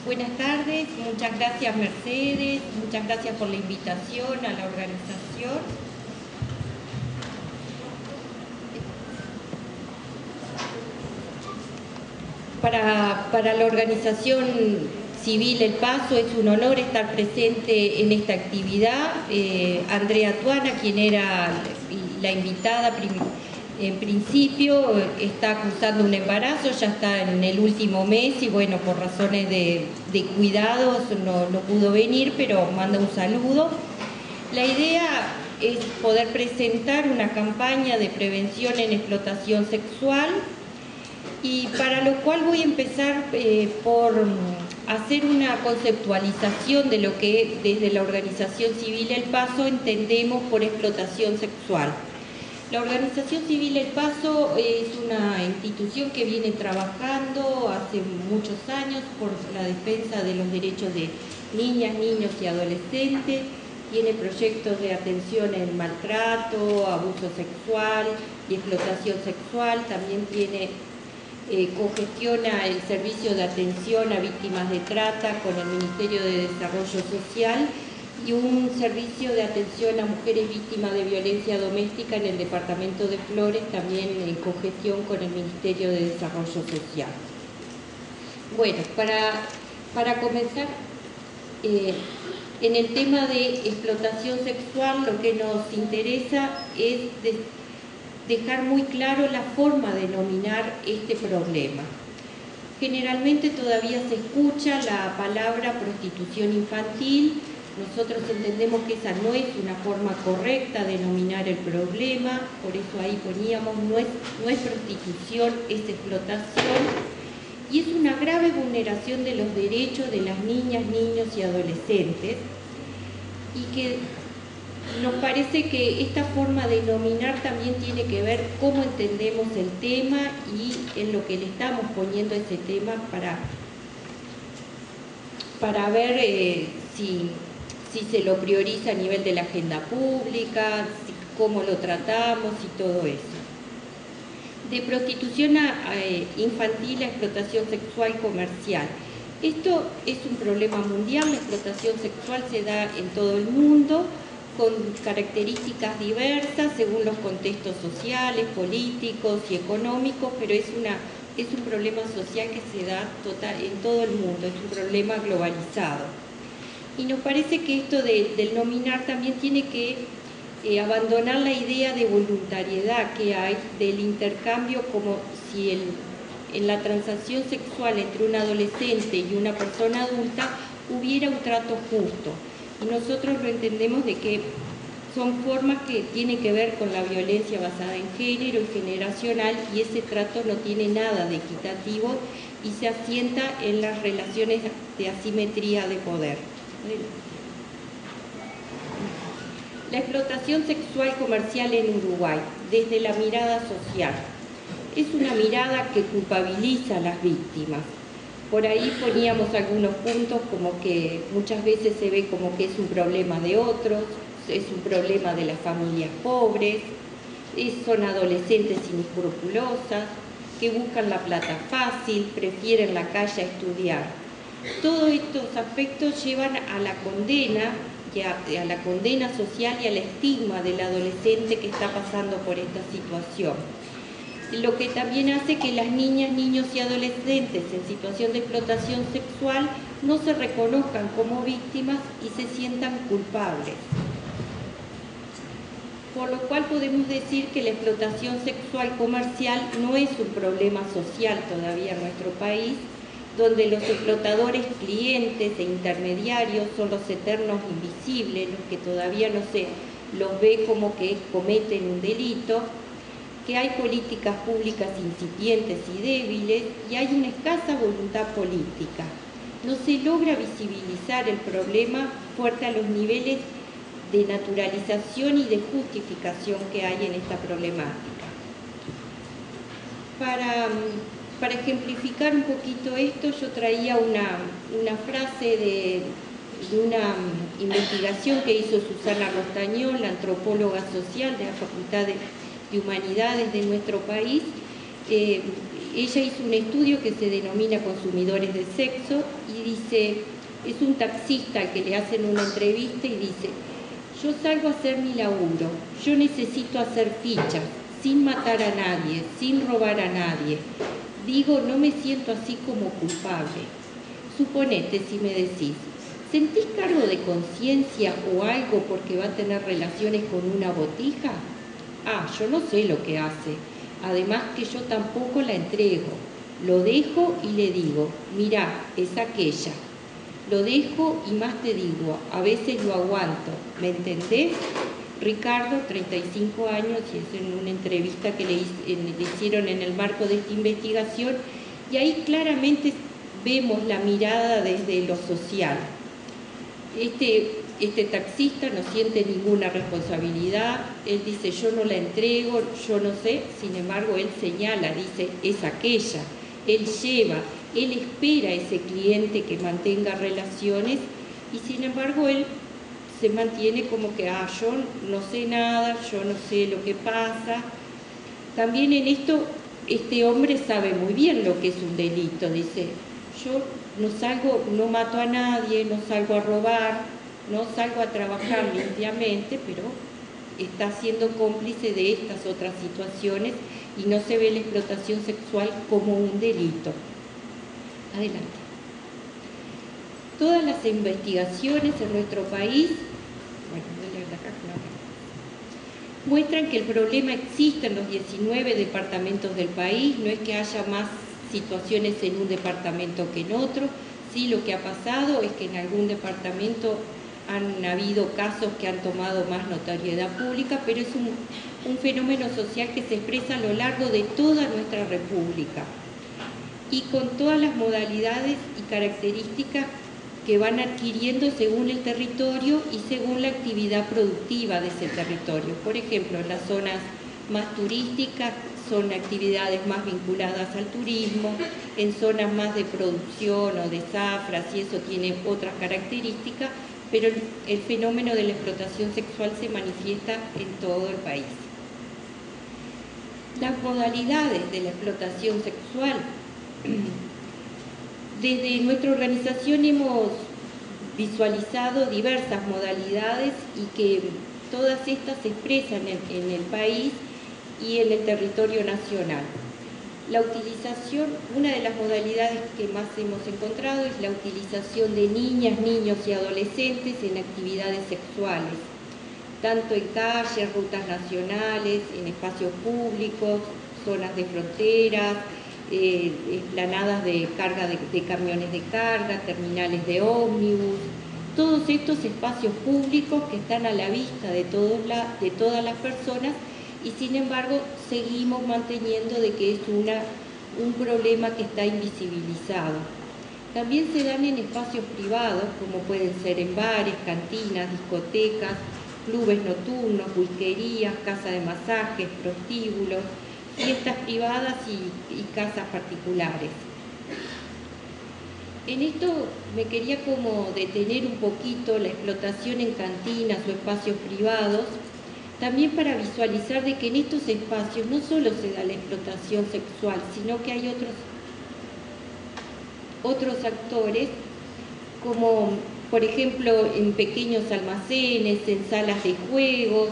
Buenas tardes, muchas gracias Mercedes, muchas gracias por la invitación a la organización. Para la organización civil El Paso es un honor estar presente en esta actividad. Andrea Tuana, quien era la invitada en principio, está cursando un embarazo, ya está en el último mes y bueno, por razones de cuidados no pudo venir, pero manda un saludo. La idea es poder presentar una campaña de prevención en explotación sexual, y para lo cual voy a empezar por hacer una conceptualización de lo que desde la organización civil El Paso entendemos por explotación sexual. La organización civil El Paso es una institución que viene trabajando hace muchos años por la defensa de los derechos de niñas, niños y adolescentes. Tiene proyectos de atención en maltrato, abuso sexual y explotación sexual. También cogestiona el servicio de atención a víctimas de trata con el Ministerio de Desarrollo Social y un servicio de atención a mujeres víctimas de violencia doméstica en el departamento de Flores, también en cogestión con el Ministerio de Desarrollo Social. Bueno, para comenzar, en el tema de explotación sexual lo que nos interesa es dejar muy claro la forma de denominar este problema. Generalmente todavía se escucha la palabra prostitución infantil. Nosotros entendemos que esa no es una forma correcta de denominar el problema, por eso ahí poníamos, no es prostitución, es explotación, y es una grave vulneración de los derechos de las niñas, niños y adolescentes, y que nos parece que esta forma de denominar también tiene que ver cómo entendemos el tema y en lo que le estamos poniendo ese tema para ver si se lo prioriza a nivel de la agenda pública, cómo lo tratamos y todo eso. De prostitución infantil a explotación sexual comercial. Esto es un problema mundial, la explotación sexual se da en todo el mundo, con características diversas según los contextos sociales, políticos y económicos, pero es un problema social que se da en todo el mundo, es un problema globalizado. Y nos parece que esto del nominar también tiene que abandonar la idea de voluntariedad que hay del intercambio, como si en la transacción sexual entre un adolescente y una persona adulta hubiera un trato justo. Y nosotros lo entendemos de que son formas que tienen que ver con la violencia basada en género y generacional, y ese trato no tiene nada de equitativo y se asienta en las relaciones de asimetría de poder. La explotación sexual comercial en Uruguay, desde la mirada social, es una mirada que culpabiliza a las víctimas. Por ahí poníamos algunos puntos como que muchas veces se ve como que es un problema de otros, es un problema de las familias pobres, son adolescentes inescrupulosas, que buscan la plata fácil, prefieren la calle a estudiar. Todos estos aspectos llevan a la condena, a la condena social y al estigma del adolescente que está pasando por esta situación. Lo que también hace que las niñas, niños y adolescentes en situación de explotación sexual no se reconozcan como víctimas y se sientan culpables. Por lo cual podemos decir que la explotación sexual comercial no es un problema social todavía en nuestro país, donde los explotadores, clientes e intermediarios son los eternos invisibles, los que todavía no se los ve como que cometen un delito, que hay políticas públicas incipientes y débiles y hay una escasa voluntad política. No se logra visibilizar el problema fuerte a los niveles de naturalización y de justificación que hay en esta problemática. Para ejemplificar un poquito esto, yo traía una frase de una investigación que hizo Susana Rostañón, la antropóloga social de la Facultad de Humanidades de nuestro país, ella hizo un estudio que se denomina Consumidores de Sexo y dice, es un taxista al que le hacen una entrevista y dice, yo salgo a hacer mi laburo, yo necesito hacer fichas, sin matar a nadie, sin robar a nadie. Digo, no me siento así como culpable. Suponete si me decís, ¿sentís cargo de conciencia o algo porque va a tener relaciones con una botija? Ah, yo no sé lo que hace. Además que yo tampoco la entrego. Lo dejo y le digo, mirá, es aquella. Lo dejo y más te digo, a veces lo aguanto. ¿Me entendés? Ricardo, 35 años, y es en una entrevista que le hicieron en el marco de esta investigación, y ahí claramente vemos la mirada desde lo social. Este taxista no siente ninguna responsabilidad, él dice yo no la entrego, yo no sé, sin embargo él señala, dice es aquella, él lleva, él espera a ese cliente que mantenga relaciones y sin embargo él se mantiene como que yo no sé nada, yo no sé lo que pasa. También en esto este hombre sabe muy bien lo que es un delito, dice yo no mato a nadie, no salgo a robar, no salgo a trabajar limpiamente, pero está siendo cómplice de estas otras situaciones y no se ve la explotación sexual como un delito. Adelante. Todas las investigaciones en nuestro país, muestran que el problema existe en los 19 departamentos del país, no es que haya más situaciones en un departamento que en otro, sí lo que ha pasado es que en algún departamento han habido casos que han tomado más notoriedad pública, pero es un fenómeno social que se expresa a lo largo de toda nuestra república y con todas las modalidades y características que van adquiriendo según el territorio y según la actividad productiva de ese territorio. Por ejemplo, en las zonas más turísticas son actividades más vinculadas al turismo, en zonas más de producción o de zafras y eso tiene otras características, pero el fenómeno de la explotación sexual se manifiesta en todo el país. Las modalidades de la explotación sexual. Desde nuestra organización hemos visualizado diversas modalidades y que todas estas se expresan en el país y en el territorio nacional. La utilización, una de las modalidades que más hemos encontrado es la utilización de niñas, niños y adolescentes en actividades sexuales, tanto en calles, rutas nacionales, en espacios públicos, zonas de fronteras, esplanadas de carga de camiones de carga, terminales de ómnibus, todos estos espacios públicos que están a la vista de todas las personas y sin embargo seguimos manteniendo de que es un problema que está invisibilizado. También se dan en espacios privados, como pueden ser en bares, cantinas, discotecas, clubes nocturnos, whiskerías, casas de masajes, prostíbulos, fiestas privadas y casas particulares. En esto me quería como detener un poquito la explotación en cantinas o espacios privados, también para visualizar de que en estos espacios no solo se da la explotación sexual, sino que hay otros actores, como por ejemplo en pequeños almacenes, en salas de juegos,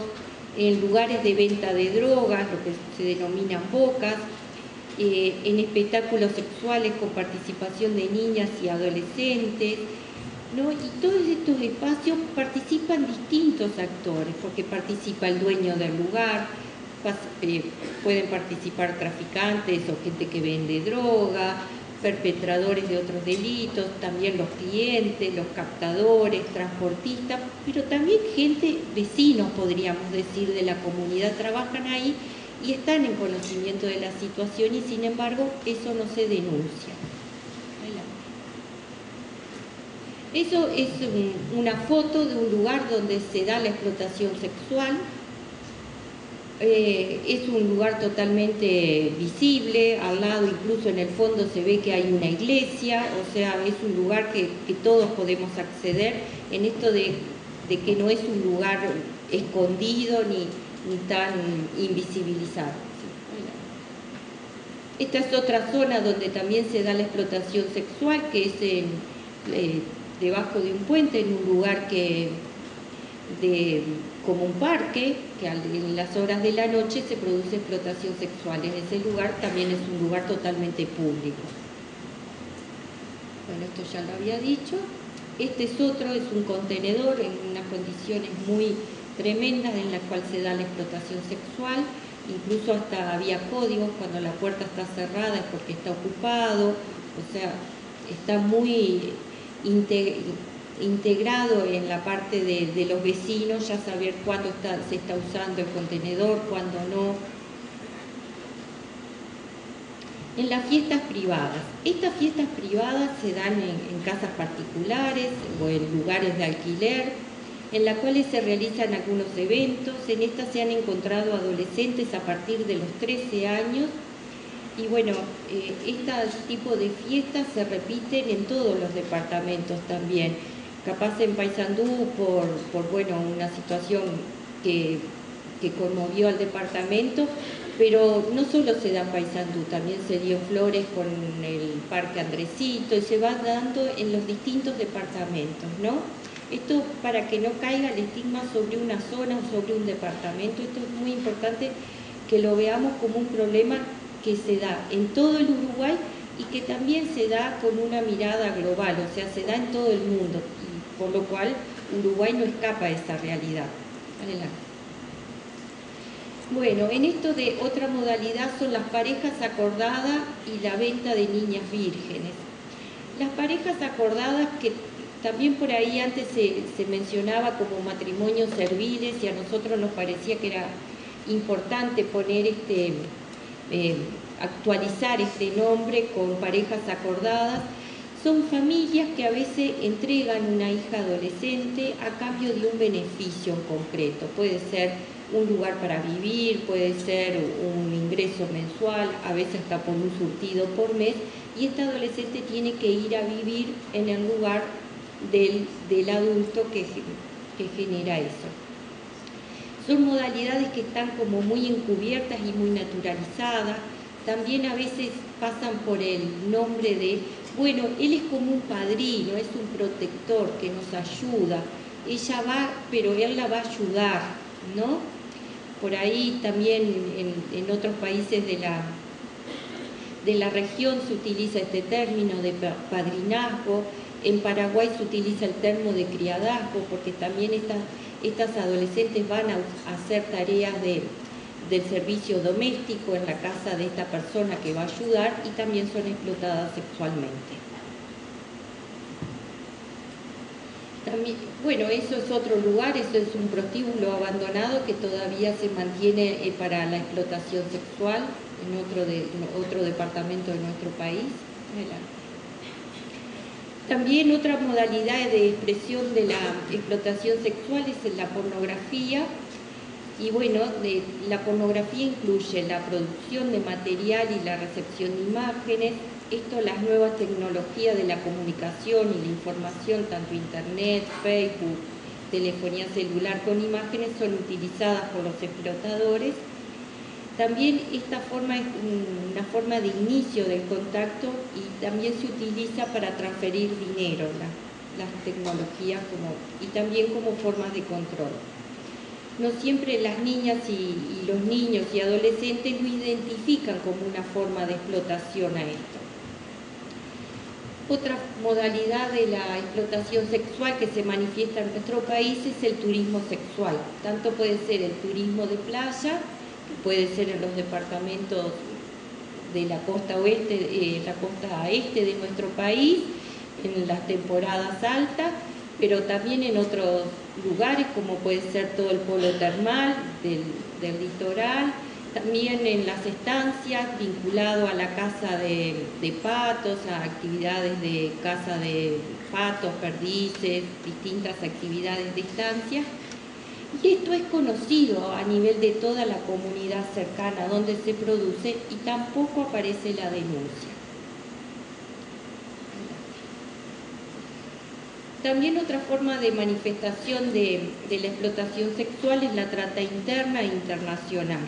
en lugares de venta de drogas, lo que se denominan bocas, en espectáculos sexuales con participación de niñas y adolescentes, ¿no? Y todos estos espacios participan distintos actores, porque participa el dueño del lugar, pueden participar traficantes o gente que vende droga, perpetradores de otros delitos, también los clientes, los captadores, transportistas, pero también gente, vecinos podríamos decir, de la comunidad trabajan ahí y están en conocimiento de la situación y sin embargo eso no se denuncia. Eso es una foto de un lugar donde se da la explotación sexual. Es un lugar totalmente visible, al lado incluso en el fondo se ve que hay una iglesia, o sea, es un lugar que todos podemos acceder en esto de que no es un lugar escondido ni tan invisibilizado. Esta es otra zona donde también se da la explotación sexual, que es debajo de un puente, en un lugar como un parque, que en las horas de la noche se produce explotación sexual. En ese lugar también es un lugar totalmente público. Bueno, esto ya lo había dicho. Este es otro, es un contenedor en unas condiciones muy tremendas en las cuales se da la explotación sexual. Incluso hasta había códigos, cuando la puerta está cerrada es porque está ocupado, o sea, está muy integrado en la parte de los vecinos, ya saber cuándo se está usando el contenedor, cuándo no. En las fiestas privadas. Estas fiestas privadas se dan en casas particulares o en lugares de alquiler, en las cuales se realizan algunos eventos. En estas se han encontrado adolescentes a partir de los 13 años. Y bueno, este tipo de fiestas se repiten en todos los departamentos también. Capaz en Paysandú por bueno, una situación que conmovió al departamento, pero no solo se da en Paysandú, también se dio en Flores con el Parque Andresito, y se va dando en los distintos departamentos, ¿no? Esto para que no caiga el estigma sobre una zona o sobre un departamento. Esto es muy importante que lo veamos como un problema que se da en todo el Uruguay y que también se da con una mirada global, o sea, se da en todo el mundo, y por lo cual Uruguay no escapa de esa realidad. Adelante. Bueno, en esto de otra modalidad son las parejas acordadas y la venta de niñas vírgenes. Las parejas acordadas, que también por ahí antes se mencionaba como matrimonios serviles, y a nosotros nos parecía que era importante poner actualizar este nombre con parejas acordadas. Son familias que a veces entregan una hija adolescente a cambio de un beneficio en concreto. Puede ser un lugar para vivir, puede ser un ingreso mensual, a veces hasta por un surtido por mes, y esta adolescente tiene que ir a vivir en el lugar del adulto que genera eso. Son modalidades que están como muy encubiertas y muy naturalizadas. También a veces pasan por el nombre de, bueno, él es como un padrino, es un protector que nos ayuda. Ella va, pero él la va a ayudar, ¿no? Por ahí también en otros países de la región se utiliza este término de padrinazgo. En Paraguay se utiliza el término de criadazgo, porque también estas adolescentes van a hacer tareas del servicio doméstico en la casa de esta persona que va a ayudar, y también son explotadas sexualmente. También, bueno, eso es otro lugar, eso es un prostíbulo abandonado que todavía se mantiene para la explotación sexual en otro departamento de nuestro país. También otra modalidad de expresión de la explotación sexual es la pornografía. Y bueno, la pornografía incluye la producción de material y la recepción de imágenes. Esto, las nuevas tecnologías de la comunicación y la información, tanto internet, Facebook, telefonía celular con imágenes, son utilizadas por los explotadores. También esta forma es una forma de inicio del contacto, y también se utiliza para transferir dinero, las tecnologías y también como formas de control. No siempre las niñas y los niños y adolescentes lo identifican como una forma de explotación a esto. Otra modalidad de la explotación sexual que se manifiesta en nuestro país es el turismo sexual. Tanto puede ser el turismo de playa, que puede ser en los departamentos de la costa oeste, la costa este de nuestro país, en las temporadas altas, pero también en otros lugares, como puede ser todo el polo termal del litoral, también en las estancias, vinculado a la caza de patos, a actividades de caza de patos, perdices, distintas actividades de estancia. Y esto es conocido a nivel de toda la comunidad cercana donde se produce, y tampoco aparece la denuncia. También otra forma de manifestación de la explotación sexual es la trata interna e internacional.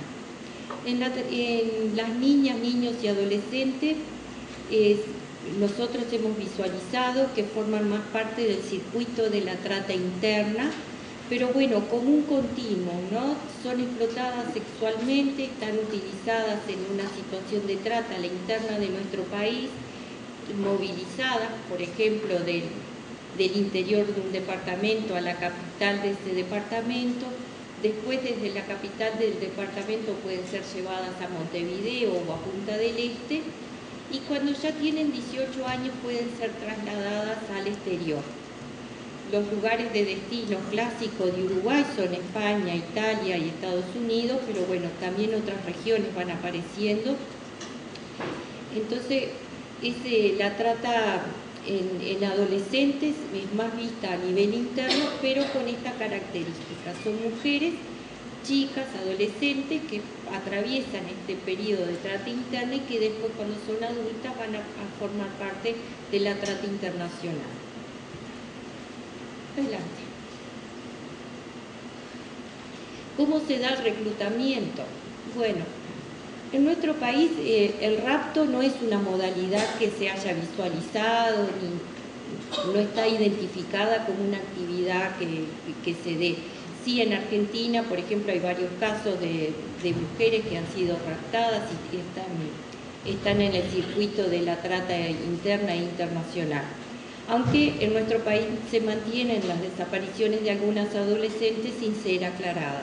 En las niñas, niños y adolescentes, nosotros hemos visualizado que forman más parte del circuito de la trata interna, pero bueno, como un continuo, ¿no? Son explotadas sexualmente, están utilizadas en una situación de trata a la interna de nuestro país, movilizadas, por ejemplo, del interior de un departamento a la capital de ese departamento. Después, desde la capital del departamento pueden ser llevadas a Montevideo o a Punta del Este, y cuando ya tienen 18 años pueden ser trasladadas al exterior. Los lugares de destino clásicos de Uruguay son España, Italia y Estados Unidos, pero bueno, también otras regiones van apareciendo. Entonces, la trata en adolescentes es más vista a nivel interno, pero con esta característica. Son mujeres, chicas, adolescentes que atraviesan este periodo de trata interna y que después, cuando son adultas, van a formar parte de la trata internacional. Adelante. ¿Cómo se da el reclutamiento? Bueno, en nuestro país el rapto no es una modalidad que se haya visualizado, ni no está identificada como una actividad que se dé. Sí, en Argentina, por ejemplo, hay varios casos de mujeres que han sido raptadas y están en el circuito de la trata interna e internacional. Aunque en nuestro país se mantienen las desapariciones de algunas adolescentes sin ser aclaradas.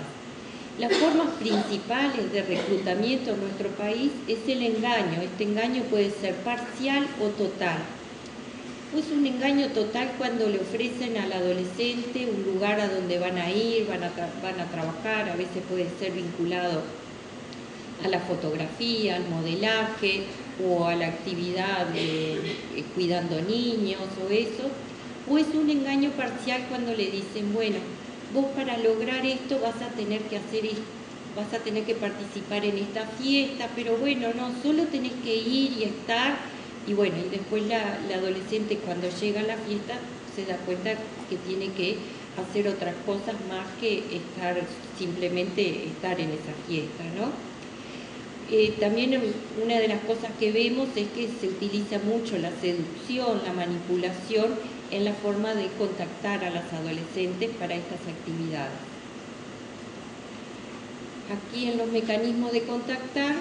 Las formas principales de reclutamiento en nuestro país es el engaño. Este engaño puede ser parcial o total. Pues un engaño total cuando le ofrecen al adolescente un lugar a donde van a ir, van a trabajar, a veces puede ser vinculado a la fotografía, al modelaje o a la actividad de cuidando niños o eso. O es un engaño parcial cuando le dicen, bueno, vos para lograr esto vas a tener que hacer esto, vas a tener que participar en esta fiesta, pero bueno, no, solo tenés que ir y estar. Y bueno, y después la adolescente, cuando llega a la fiesta, se da cuenta que tiene que hacer otras cosas más que simplemente estar en esa fiesta, ¿no? También una de las cosas que vemos es que se utiliza mucho la seducción, la manipulación en la forma de contactar a las adolescentes para estas actividades. Aquí en los mecanismos de contactar,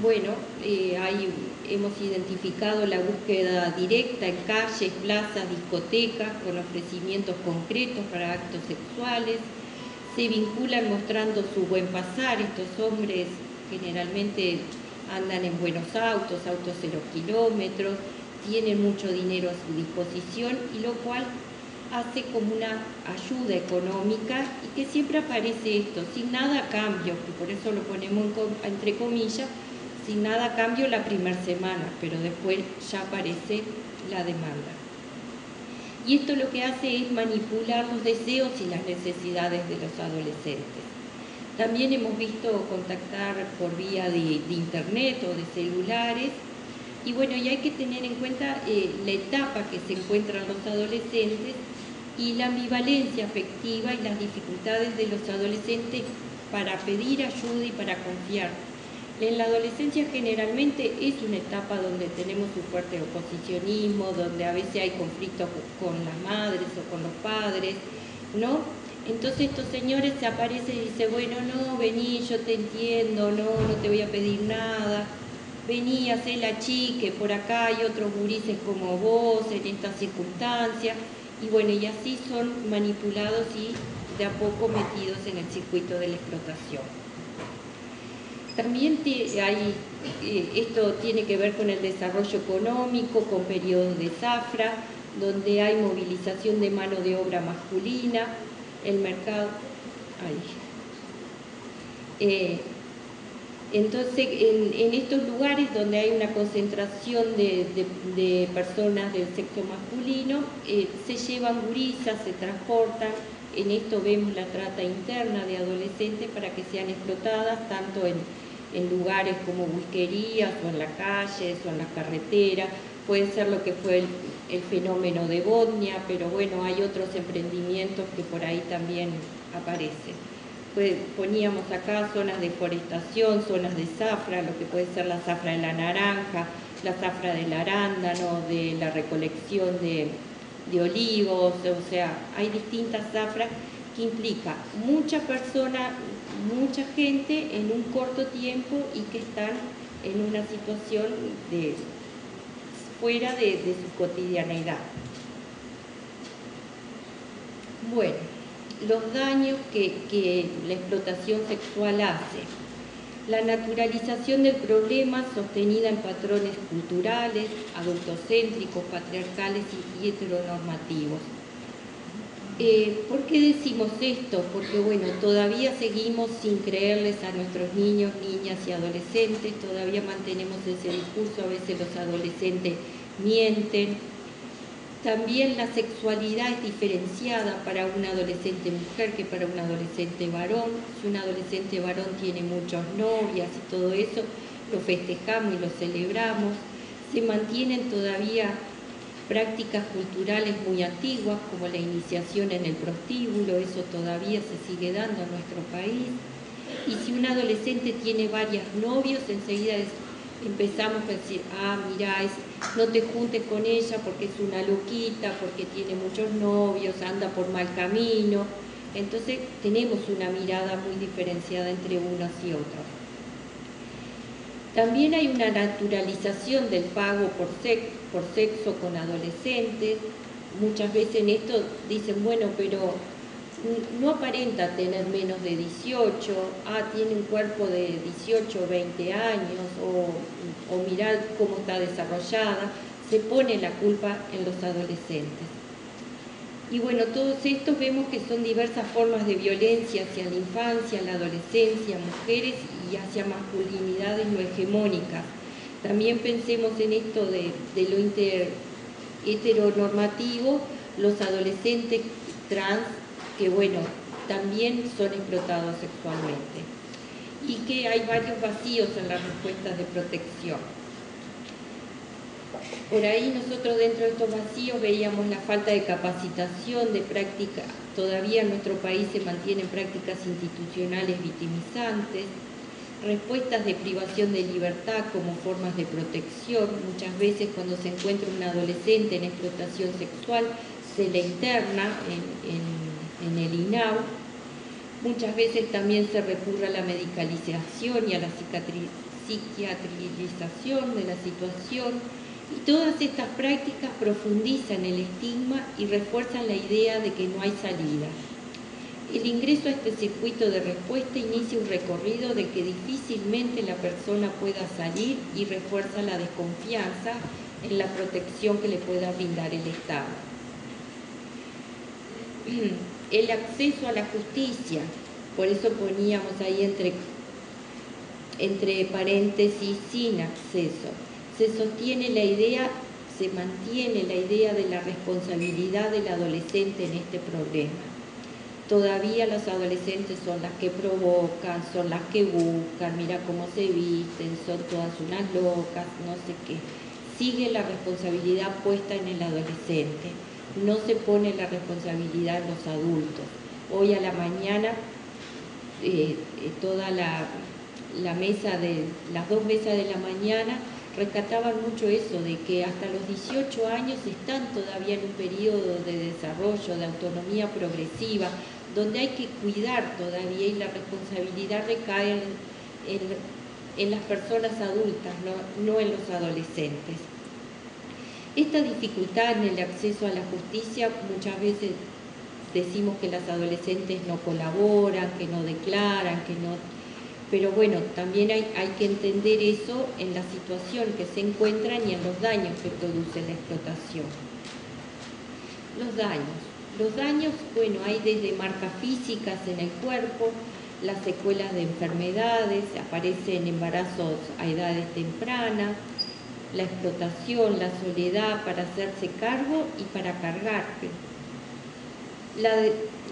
bueno, hemos identificado la búsqueda directa en calles, plazas, discotecas, con ofrecimientos concretos para actos sexuales. Se vinculan mostrando su buen pasar. Estos hombres generalmente andan en buenos autos 0 kilómetros, tienen mucho dinero a su disposición, y lo cual hace como una ayuda económica, y que siempre aparece esto, sin nada a cambio, que por eso lo ponemos entre comillas, sin nada a cambio la primera semana, pero después ya aparece la demanda. Y esto lo que hace es manipular los deseos y las necesidades de los adolescentes. También hemos visto contactar por vía de internet o de celulares. Y bueno, y hay que tener en cuenta la etapa que se encuentran los adolescentes y la ambivalencia afectiva y las dificultades de los adolescentes para pedir ayuda y para confiar. En la adolescencia generalmente es una etapa donde tenemos un fuerte oposicionismo, donde a veces hay conflictos con las madres o con los padres, ¿no? Entonces estos señores se aparecen y dicen, bueno, no, vení, yo te entiendo, no te voy a pedir nada, vení, hacé la chique, por acá hay otros gurises como vos en estas circunstancias, y bueno, y así son manipulados y de a poco metidos en el circuito de la explotación. También esto tiene que ver con el desarrollo económico, con periodos de zafra, donde hay movilización de mano de obra masculina, el mercado. Entonces, en estos lugares donde hay una concentración de personas del sexo masculino, se llevan gurisas, se transportan. En esto vemos la trata interna de adolescentes para que sean explotadas tanto en lugares como whiskerías o en las calles o en las carreteras. Puede ser lo que fue el fenómeno de Botnia, pero bueno, hay otros emprendimientos que por ahí también aparecen. poníamos acá zonas de forestación, zonas de zafra, lo que puede ser la zafra de la naranja, la zafra del arándano, de la recolección de olivos, o sea, hay distintas zafras que implica mucha persona, mucha gente en un corto tiempo y que están en una situación fuera de su cotidianeidad. Bueno, los daños que la explotación sexual hace. La naturalización del problema sostenida en patrones culturales, adultocéntricos, patriarcales y heteronormativos. ¿Por qué decimos esto? Porque, bueno, todavía seguimos sin creerles a nuestros niños, niñas y adolescentes, todavía mantenemos ese discurso, a veces los adolescentes mienten. También la sexualidad es diferenciada para una adolescente mujer que para un adolescente varón. Si un adolescente varón tiene muchas novias y todo eso, lo festejamos y lo celebramos. Se mantienen todavía prácticas culturales muy antiguas, como la iniciación en el prostíbulo, eso todavía se sigue dando en nuestro país. Y si un adolescente tiene varios novios, enseguida empezamos a decir, mira, no te juntes con ella porque es una loquita, porque tiene muchos novios, anda por mal camino. Entonces tenemos una mirada muy diferenciada entre unos y otros. También hay una naturalización del pago por sexo con adolescentes. Muchas veces en esto dicen, bueno, pero no aparenta tener menos de 18, tiene un cuerpo de 18 o 20 años, o mirar cómo está desarrollada, se pone la culpa en los adolescentes. Y bueno, todos estos vemos que son diversas formas de violencia hacia la infancia, la adolescencia, mujeres y hacia masculinidades no hegemónicas. También pensemos en esto de lo heteronormativo, los adolescentes trans, que bueno, también son explotados sexualmente, y que hay varios vacíos en las respuestas de protección. Por ahí nosotros dentro de estos vacíos veíamos la falta de capacitación, de práctica. Todavía en nuestro país se mantienen prácticas institucionales victimizantes, respuestas de privación de libertad como formas de protección. Muchas veces cuando se encuentra un adolescente en explotación sexual se le interna en el INAU. Muchas veces también se recurre a la medicalización y a la psiquiatrización de la situación. Y todas estas prácticas profundizan el estigma y refuerzan la idea de que no hay salida. El ingreso a este circuito de respuesta inicia un recorrido de que difícilmente la persona pueda salir y refuerza la desconfianza en la protección que le pueda brindar el Estado. El acceso a la justicia, por eso poníamos ahí entre paréntesis sin acceso. Se mantiene la idea de la responsabilidad del adolescente en este problema. Todavía los adolescentes son las que provocan, son las que buscan, mira cómo se visten, son todas unas locas, no sé qué. Sigue la responsabilidad puesta en el adolescente, no se pone la responsabilidad en los adultos. Hoy a la mañana, toda la mesa las dos mesas de la mañana rescataban mucho eso, de que hasta los 18 años están todavía en un periodo de desarrollo, de autonomía progresiva, donde hay que cuidar todavía y la responsabilidad recae en las personas adultas, no en los adolescentes. Esta dificultad en el acceso a la justicia, muchas veces decimos que las adolescentes no colaboran, que no declaran, que no... Pero bueno, también hay que entender eso en la situación que se encuentran y en los daños que produce la explotación. Los daños, bueno, hay desde marcas físicas en el cuerpo, las secuelas de enfermedades, aparecen embarazos a edades tempranas, la explotación, la soledad para hacerse cargo y para cargar.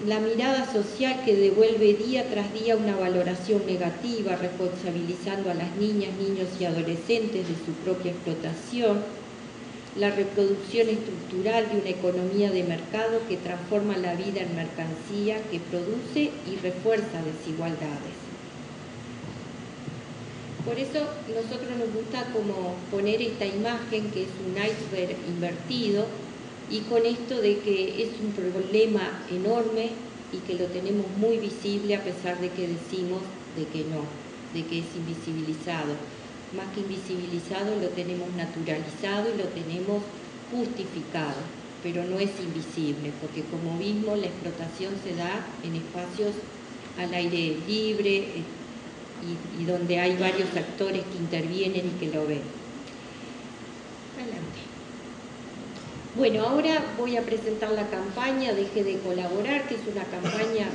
La mirada social que devuelve día tras día una valoración negativa, responsabilizando a las niñas, niños y adolescentes de su propia explotación. la reproducción estructural de una economía de mercado que transforma la vida en mercancía, que produce y refuerza desigualdades. Por eso nosotros nos gusta como poner esta imagen que es un iceberg invertido, y con esto de que es un problema enorme y que lo tenemos muy visible a pesar de que decimos de que no, de que es invisibilizado. Más que invisibilizado lo tenemos naturalizado y lo tenemos justificado, pero no es invisible, porque como vimos la explotación se da en espacios al aire libre y donde hay varios actores que intervienen y que lo ven. Adelante. Bueno, ahora voy a presentar la campaña Deje de Colaborar, que es una campaña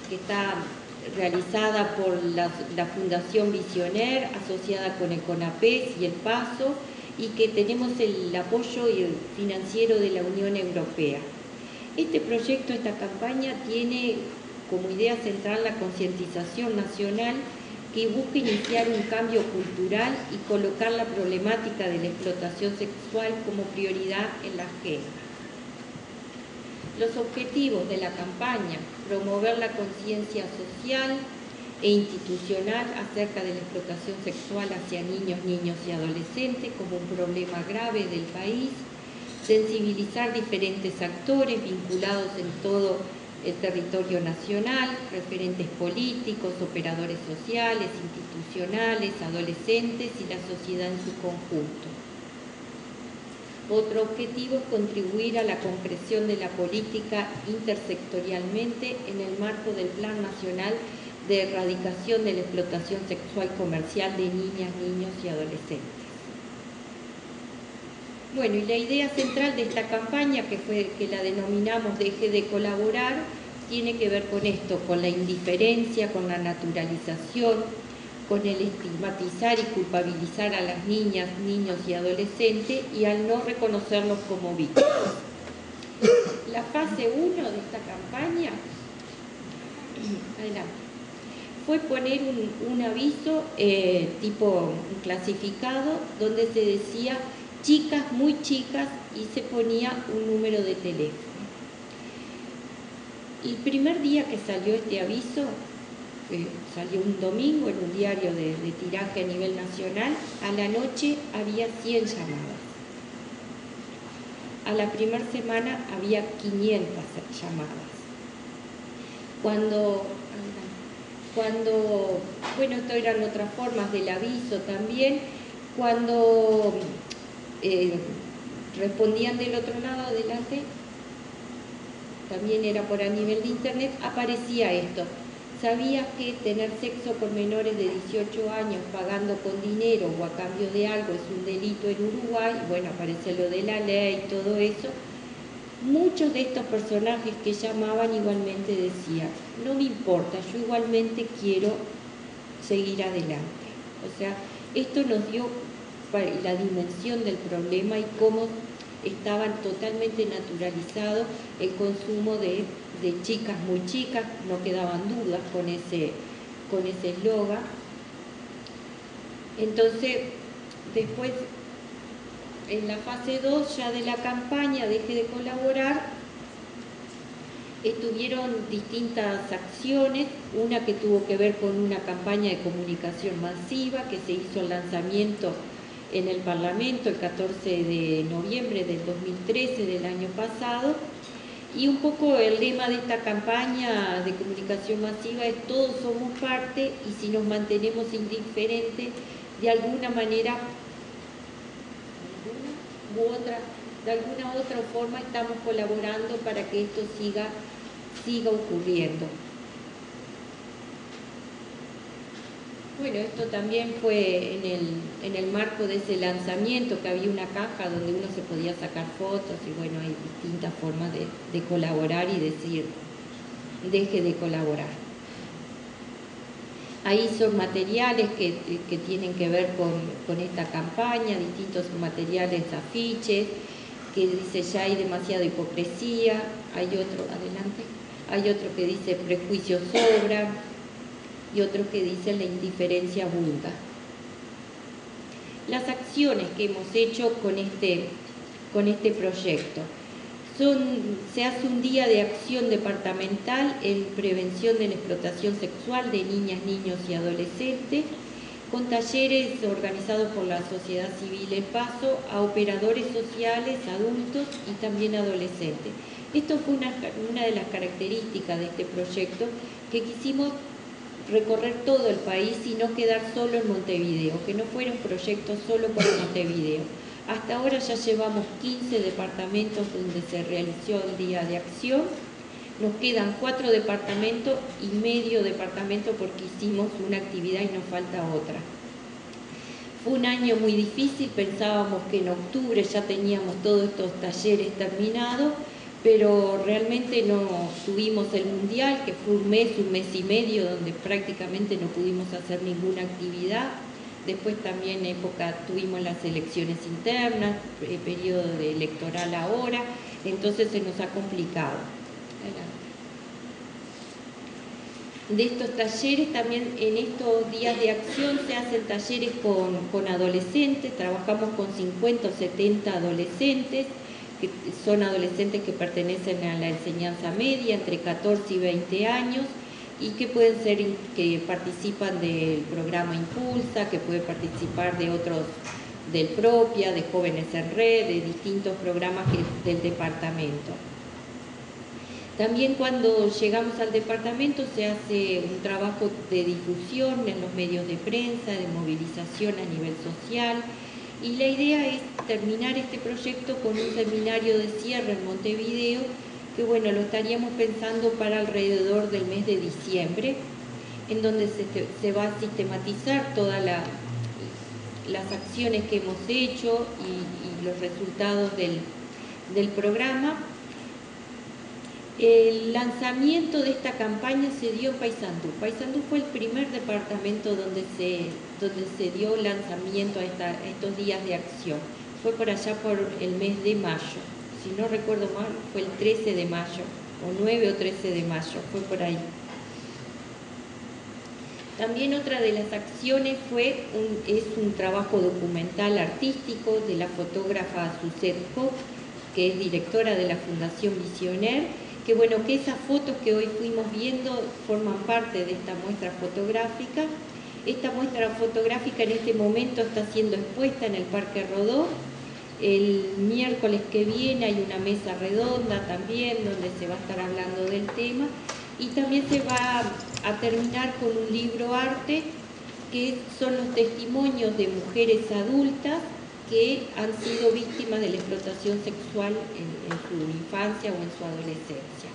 que está realizada por la Fundación Visionaire, asociada con el CONAPES y el PASO, y que tenemos el apoyo financiero de la Unión Europea. Este proyecto, esta campaña, tiene como idea central la concientización nacional que busca iniciar un cambio cultural y colocar la problemática de la explotación sexual como prioridad en la agenda. Los objetivos de la campaña: promover la conciencia social e institucional acerca de la explotación sexual hacia niños, niños y adolescentes como un problema grave del país, sensibilizar diferentes actores vinculados en todo el territorio nacional, referentes políticos, operadores sociales, institucionales, adolescentes y la sociedad en su conjunto. Otro objetivo es contribuir a la concreción de la política intersectorialmente en el marco del Plan Nacional de Erradicación de la Explotación Sexual Comercial de Niñas, Niños y Adolescentes. Bueno, y la idea central de esta campaña, que la denominamos Deje de Colaborar, tiene que ver con esto, con la indiferencia, con la naturalización, con el estigmatizar y culpabilizar a las niñas, niños y adolescentes y al no reconocerlos como víctimas. La fase 1 de esta campaña, adelante, fue poner un aviso tipo un clasificado donde se decía chicas, muy chicas, y se ponía un número de teléfono. El primer día que salió este aviso, salió un domingo en un diario de tiraje a nivel nacional, a la noche había 100 llamadas. A la primera semana había 500 llamadas. Cuando, bueno, esto eran otras formas del aviso también, cuando respondían del otro lado, adelante, también era por a nivel de internet, aparecía esto: ¿sabías que tener sexo con menores de 18 años pagando con dinero o a cambio de algo es un delito en Uruguay? Bueno, aparece lo de la ley y todo eso. Muchos de estos personajes que llamaban igualmente decían: no me importa, yo igualmente quiero seguir adelante. O sea, esto nos dio la dimensión del problema y cómo estaban totalmente naturalizado el consumo de chicas muy chicas, no quedaban dudas con ese eslogan. Entonces, después, en la fase 2 ya de la campaña Deje de Colaborar, estuvieron distintas acciones, una que tuvo que ver con una campaña de comunicación masiva que se hizo el lanzamiento en el Parlamento el 14 de noviembre del 2013 del año pasado, y un poco el lema de esta campaña de comunicación masiva es: todos somos parte y si nos mantenemos indiferentes, de alguna manera de alguna u otra forma estamos colaborando para que esto siga ocurriendo. Bueno, esto también fue en el marco de ese lanzamiento, que había una caja donde uno se podía sacar fotos y bueno, hay distintas formas de colaborar y decir: deje de colaborar. Ahí son materiales que tienen que ver con esta campaña, distintos materiales, afiches, que dice: ya hay demasiada hipocresía. Hay otro, adelante, hay otro que dice: prejuicios sobran, y otros que dicen: la indiferencia abunda. Las acciones que hemos hecho con este con este proyecto. Se hace un día de acción departamental en prevención de la explotación sexual de niñas, niños y adolescentes, con talleres organizados por la sociedad civil El Paso a operadores sociales, adultos y también adolescentes. Esto fue una de las características de este proyecto, que quisimos recorrer todo el país y no quedar solo en Montevideo, que no fuera un proyecto solo para Montevideo. Hasta ahora ya llevamos 15 departamentos donde se realizó el Día de Acción. Nos quedan 4 departamentos y medio departamento porque hicimos una actividad y nos falta otra. Fue un año muy difícil, pensábamos que en octubre ya teníamos todos estos talleres terminados, pero realmente no tuvimos el Mundial, que fue un mes y medio, donde prácticamente no pudimos hacer ninguna actividad. Después también tuvimos las elecciones internas, periodo electoral ahora, entonces se nos ha complicado. De estos talleres, también en estos días de acción se hacen talleres con adolescentes, trabajamos con 50 o 70 adolescentes, que son adolescentes que pertenecen a la enseñanza media, entre 14 y 20 años, y que pueden ser, que participan del programa Impulsa, que pueden participar de otros, del Propia, de Jóvenes en Red, de distintos programas del departamento. También cuando llegamos al departamento se hace un trabajo de difusión en los medios de prensa, de movilización a nivel social, y la idea es terminar este proyecto con un seminario de cierre en Montevideo, que bueno, lo estaríamos pensando para alrededor del mes de diciembre, en donde se va a sistematizar todas las acciones que hemos hecho y los resultados del programa. El lanzamiento de esta campaña se dio en Paysandú. Paysandú fue el primer departamento donde se dio lanzamiento a estos días de acción. Fue por allá por el mes de mayo. Si no recuerdo mal, fue el 13 de mayo, o 9 o 13 de mayo, fue por ahí. También otra de las acciones es un trabajo documental artístico de la fotógrafa Suzette Koch, que es directora de la Fundación Visionaire, que bueno, que esas fotos que hoy fuimos viendo forman parte de esta muestra fotográfica. Esta muestra fotográfica en este momento está siendo expuesta en el Parque Rodó. El miércoles que viene hay una mesa redonda también donde se va a estar hablando del tema, y también se va a terminar con un libro arte que son los testimonios de mujeres adultas que han sido víctimas de la explotación sexual en su infancia o en su adolescencia.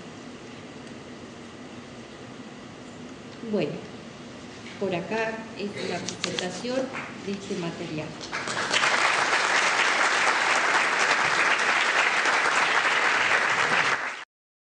Bueno, por acá es la presentación de este material.